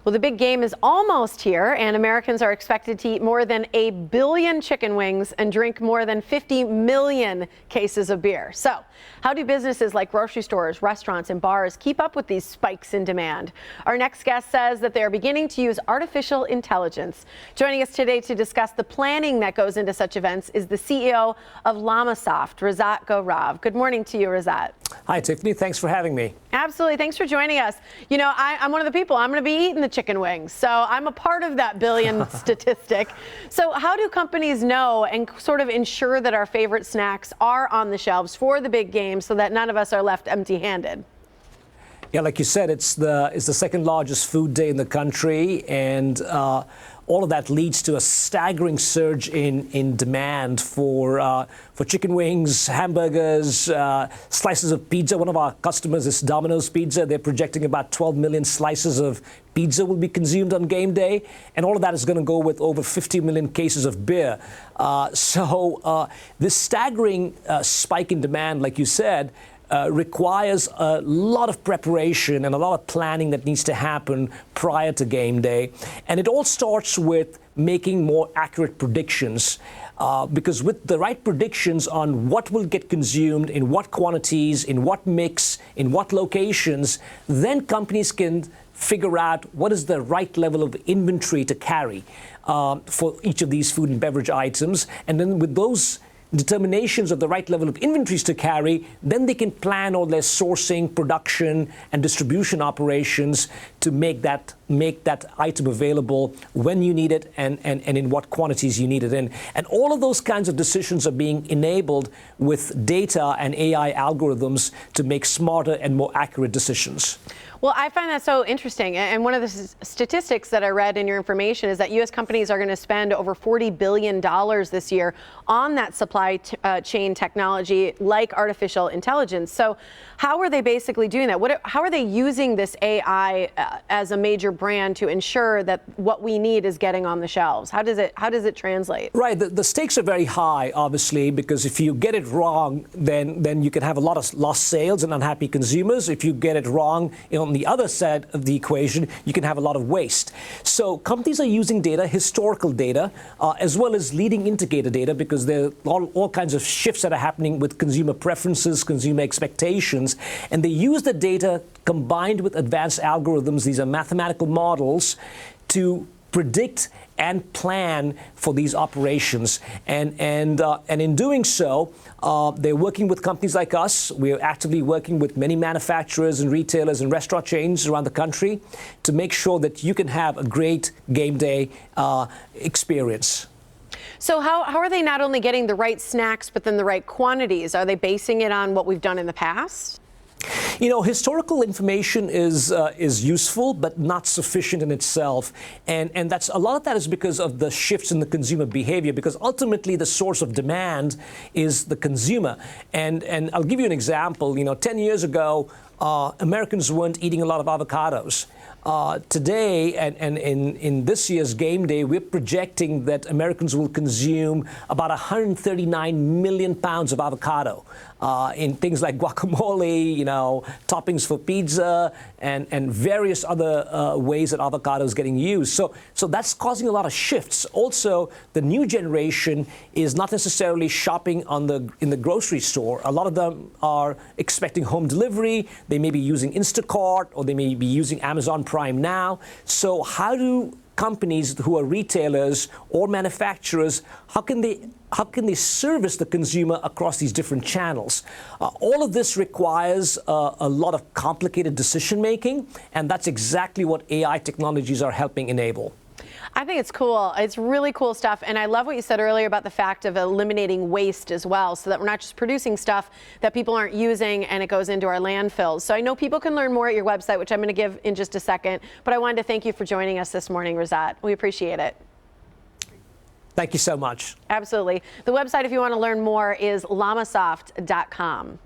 Well, the big game is almost here, and Americans are expected to eat more than 1 billion chicken wings and drink more than 50 million cases of beer. So, how do businesses like grocery stores, restaurants, and bars keep up with these spikes in demand? Our next guest says that they are beginning to use artificial intelligence. Joining us today to discuss the planning that goes into such events is the CEO of LLamasoft, Razat Gaurev. Good morning to you, Razat. Hi, Tiffany. Thanks for having me. Absolutely. Thanks for joining us. You know, I'm one of the people, I'm going to be eating the chicken wings, so I'm a part of that billion statistic. So how do companies know and sort of ensure that our favorite snacks are on the shelves for the big game so that none of us are left empty-handed? Yeah, like you said, it's the second largest food day in the country, and all of that leads to a staggering surge in demand for chicken wings, hamburgers, slices of pizza. One of our customers is Domino's Pizza. They're projecting about 12 million slices of pizza will be consumed on game day, and all of that is going to go with over 50 million cases of beer. This staggering spike in demand, like you said, requires a lot of preparation and a lot of planning that needs to happen prior to game day. And it all starts with making more accurate predictions, because with the right predictions on what will get consumed, in what quantities, in what mix, in what locations, then companies can figure out what is the right level of inventory to carry for each of these food and beverage items. And then with those determinations of the right level of inventories to carry, then they can plan all their sourcing, production, and distribution operations to make that item available when you need it and in what quantities you need it in. And all of those kinds of decisions are being enabled with data and AI algorithms to make smarter and more accurate decisions. Well, I find that so interesting. And one of the statistics that I read in your information is that U.S. companies are going to spend over $40 billion this year on that supply chain technology like artificial intelligence. So how are they basically doing that? How are they using this AI as a major brand to ensure that what we need is getting on the shelves? How does it translate? Right. The stakes are very high, obviously, because if you get it wrong, then you can have a lot of lost sales and unhappy consumers. If you get it wrong, on the other side of the equation, you can have a lot of waste. So companies are using data, historical data, as well as leading indicator data, because there are all kinds of shifts that are happening with consumer preferences, consumer expectations, and they use the data combined with advanced algorithms. These are mathematical models to predict and plan for these operations, and in doing so, they're working with companies like us. We're actively working with many manufacturers and retailers and restaurant chains around the country to make sure that you can have a great game day experience. So how are they not only getting the right snacks, but then the right quantities? Are they basing it on what we've done in the past? You know, historical information is useful, but not sufficient in itself, and that's a lot of that is because of the shifts in the consumer behavior. Because ultimately, the source of demand is the consumer, and I'll give you an example. You know, 10 years ago, Americans weren't eating a lot of avocados. Today, and in this year's game day, we're projecting that Americans will consume about 139 million pounds of avocado in things like guacamole, you know, toppings for pizza, and various other ways that avocado is getting used. So that's causing a lot of shifts. Also, the new generation is not necessarily shopping in the grocery store. A lot of them are expecting home delivery. They may be using Instacart, or they may be using Amazon Prime Now. So how do companies who are retailers or manufacturers, how can they service the consumer across these different channels? All of this requires a lot of complicated decision making, and that's exactly what AI technologies are helping enable. I think it's cool. It's really cool stuff. And I love what you said earlier about the fact of eliminating waste as well, so that we're not just producing stuff that people aren't using and it goes into our landfills. So I know people can learn more at your website, which I'm going to give in just a second. But I wanted to thank you for joining us this morning, Razat. We appreciate it. Thank you so much. Absolutely. The website, if you want to learn more, is llamasoft.com.